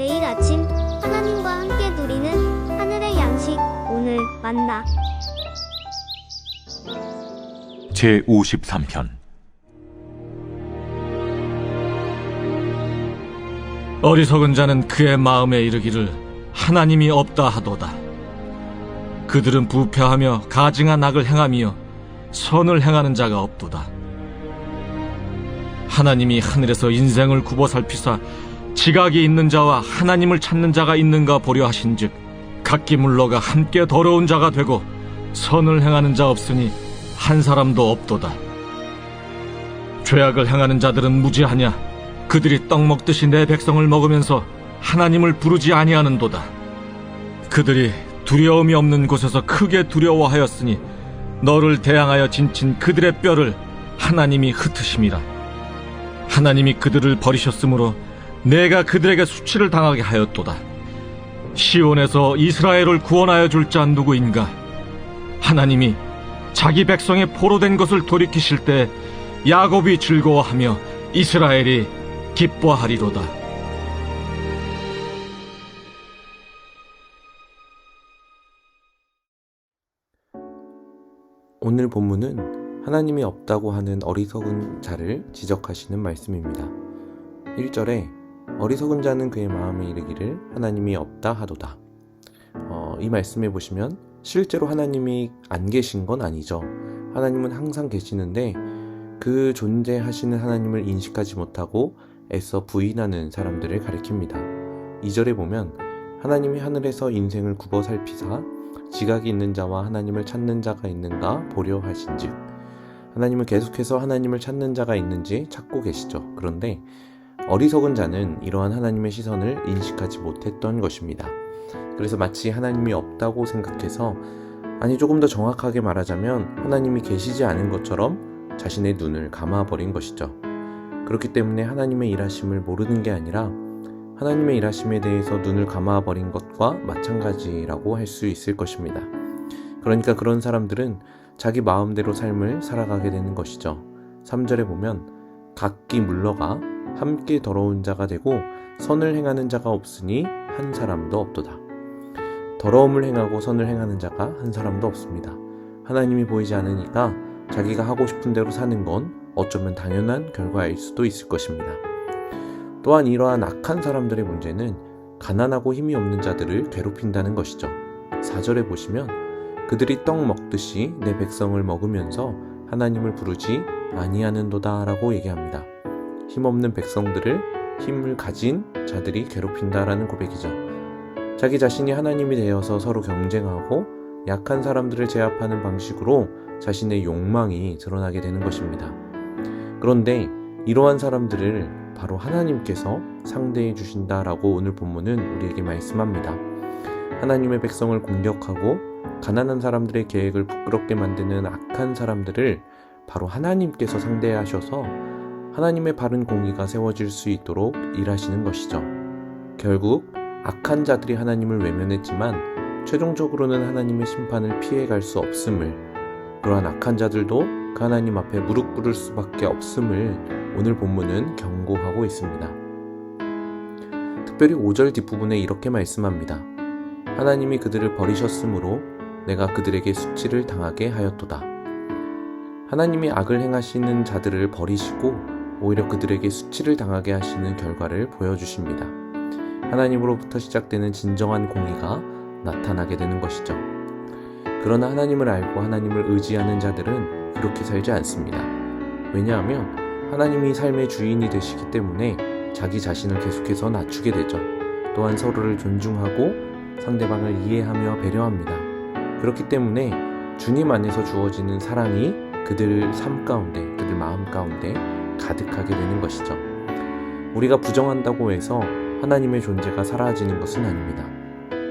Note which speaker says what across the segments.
Speaker 1: 매일 아침 하나님과 함께 누리는 하늘의 양식 오늘 만나
Speaker 2: 제53편
Speaker 3: 어리석은 자는 그의 마음에 이르기를 하나님이 없다 하도다. 그들은 부패하며 가증한 악을 행하며 선을 행하는 자가 없도다. 하나님이 하늘에서 인생을 굽어 살피사 지각이 있는 자와 하나님을 찾는 자가 있는가 보려 하신즉 각기 물러가 함께 더러운 자가 되고 선을 행하는 자 없으니 한 사람도 없도다. 죄악을 행하는 자들은 무지하냐? 그들이 떡 먹듯이 내 백성을 먹으면서 하나님을 부르지 아니하는도다. 그들이 두려움이 없는 곳에서 크게 두려워하였으니 너를 대항하여 진친 그들의 뼈를 하나님이 흩으심이라. 하나님이 그들을 버리셨으므로 내가 그들에게 수치를 당하게 하였도다. 시온에서 이스라엘을 구원하여 줄 자 누구인가? 하나님이 자기 백성의 포로된 것을 돌이키실 때 야곱이 즐거워하며 이스라엘이 기뻐하리로다.
Speaker 4: 오늘 본문은 하나님이 없다고 하는 어리석은 자를 지적하시는 말씀입니다. 1절에 어리석은 자는 그의 마음에 이르기를 하나님이 없다 하도다. 이 말씀에 보시면 실제로 하나님이 안 계신 건 아니죠. 하나님은 항상 계시는데 그 존재하시는 하나님을 인식하지 못하고 애써 부인하는 사람들을 가리킵니다. 2절에 보면 하나님이 하늘에서 인생을 굽어 살피사 지각이 있는 자와 하나님을 찾는 자가 있는가 보려 하신즉, 하나님은 계속해서 하나님을 찾는 자가 있는지 찾고 계시죠. 그런데 어리석은 자는 이러한 하나님의 시선을 인식하지 못했던 것입니다. 그래서 마치 하나님이 없다고 생각해서, 아니 조금 더 정확하게 말하자면 하나님이 계시지 않은 것처럼 자신의 눈을 감아버린 것이죠. 그렇기 때문에 하나님의 일하심을 모르는 게 아니라 하나님의 일하심에 대해서 눈을 감아버린 것과 마찬가지라고 할 수 있을 것입니다. 그러니까 그런 사람들은 자기 마음대로 삶을 살아가게 되는 것이죠. 3절에 보면 각기 물러가 함께 더러운 자가 되고 선을 행하는 자가 없으니 한 사람도 없도다. 더러움을 행하고 선을 행하는 자가 한 사람도 없습니다. 하나님이 보이지 않으니까 자기가 하고 싶은 대로 사는 건 어쩌면 당연한 결과일 수도 있을 것입니다. 또한 이러한 악한 사람들의 문제는 가난하고 힘이 없는 자들을 괴롭힌다는 것이죠. 4절에 보시면 그들이 떡 먹듯이 내 백성을 먹으면서 하나님을 부르지 아니하는도다 라고 얘기합니다. 힘없는 백성들을 힘을 가진 자들이 괴롭힌다라는 고백이죠. 자기 자신이 하나님이 되어서 서로 경쟁하고 약한 사람들을 제압하는 방식으로 자신의 욕망이 드러나게 되는 것입니다. 그런데 이러한 사람들을 바로 하나님께서 상대해 주신다라고 오늘 본문은 우리에게 말씀합니다. 하나님의 백성을 공격하고 가난한 사람들의 계획을 부끄럽게 만드는 악한 사람들을 바로 하나님께서 상대하셔서 하나님의 바른 공의가 세워질 수 있도록 일하시는 것이죠. 결국 악한 자들이 하나님을 외면했지만 최종적으로는 하나님의 심판을 피해갈 수 없음을, 그러한 악한 자들도 그 하나님 앞에 무릎 꿇을 수밖에 없음을 오늘 본문은 경고하고 있습니다. 특별히 5절 뒷부분에 이렇게 말씀합니다. 하나님이 그들을 버리셨으므로 내가 그들에게 수치를 당하게 하였도다. 하나님이 악을 행하시는 자들을 버리시고 오히려 그들에게 수치를 당하게 하시는 결과를 보여주십니다. 하나님으로부터 시작되는 진정한 공의가 나타나게 되는 것이죠. 그러나 하나님을 알고 하나님을 의지하는 자들은 그렇게 살지 않습니다. 왜냐하면 하나님이 삶의 주인이 되시기 때문에 자기 자신을 계속해서 낮추게 되죠. 또한 서로를 존중하고 상대방을 이해하며 배려합니다. 그렇기 때문에 주님 안에서 주어지는 사랑이 그들 삶 가운데, 그들 마음 가운데 가득하게 되는 것이죠. 우리가 부정한다고 해서 하나님의 존재가 사라지는 것은 아닙니다.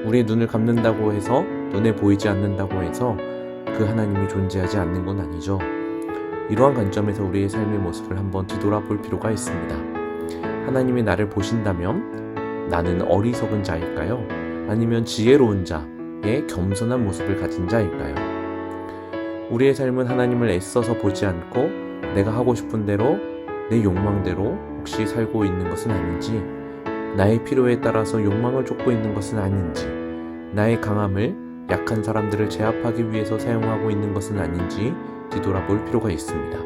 Speaker 4: 우리의 눈을 감는다고 해서, 눈에 보이지 않는다고 해서 그 하나님이 존재하지 않는 건 아니죠. 이러한 관점에서 우리의 삶의 모습을 한번 뒤돌아볼 필요가 있습니다. 하나님이 나를 보신다면 나는 어리석은 자일까요? 아니면 지혜로운 자의 겸손한 모습을 가진 자일까요? 우리의 삶은 하나님을 애써서 보지 않고 내가 하고 싶은 대로 내 욕망대로 혹시 살고 있는 것은 아닌지, 나의 필요에 따라서 욕망을 쫓고 있는 것은 아닌지, 나의 강함을 약한 사람들을 제압하기 위해서 사용하고 있는 것은 아닌지 뒤돌아볼 필요가 있습니다.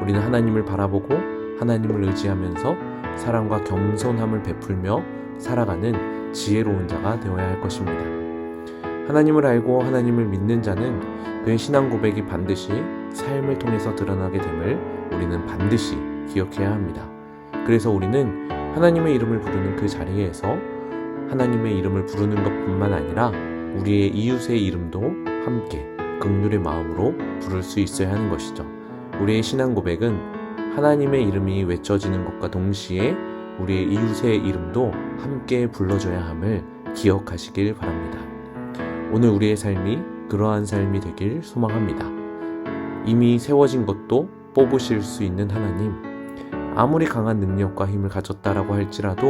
Speaker 4: 우리는 하나님을 바라보고 하나님을 의지하면서 사랑과 겸손함을 베풀며 살아가는 지혜로운 자가 되어야 할 것입니다. 하나님을 알고 하나님을 믿는 자는 그의 신앙 고백이 반드시 삶을 통해서 드러나게 됨을 우리는 반드시 기억해야 합니다. 그래서 우리는 하나님의 이름을 부르는 그 자리에서 하나님의 이름을 부르는 것뿐만 아니라 우리의 이웃의 이름도 함께 긍휼의 마음으로 부를 수 있어야 하는 것이죠. 우리의 신앙 고백은 하나님의 이름이 외쳐지는 것과 동시에 우리의 이웃의 이름도 함께 불러줘야 함을 기억하시길 바랍니다. 오늘 우리의 삶이 그러한 삶이 되길 소망합니다. 이미 세워진 것도 뽑으실 수 있는 하나님, 아무리 강한 능력과 힘을 가졌다라고 할지라도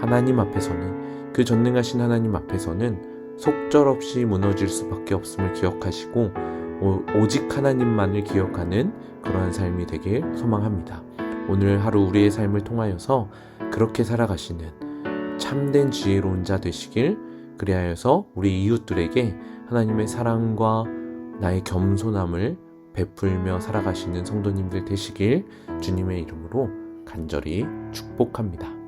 Speaker 4: 하나님 앞에서는, 그 전능하신 하나님 앞에서는 속절없이 무너질 수밖에 없음을 기억하시고 오직 하나님만을 기억하는 그러한 삶이 되길 소망합니다. 오늘 하루 우리의 삶을 통하여서 그렇게 살아가시는 참된 지혜로운 자 되시길, 그리하여서 우리 이웃들에게 하나님의 사랑과 나의 겸손함을 베풀며 살아가시는 성도님들 되시길 주님의 이름으로 간절히 축복합니다.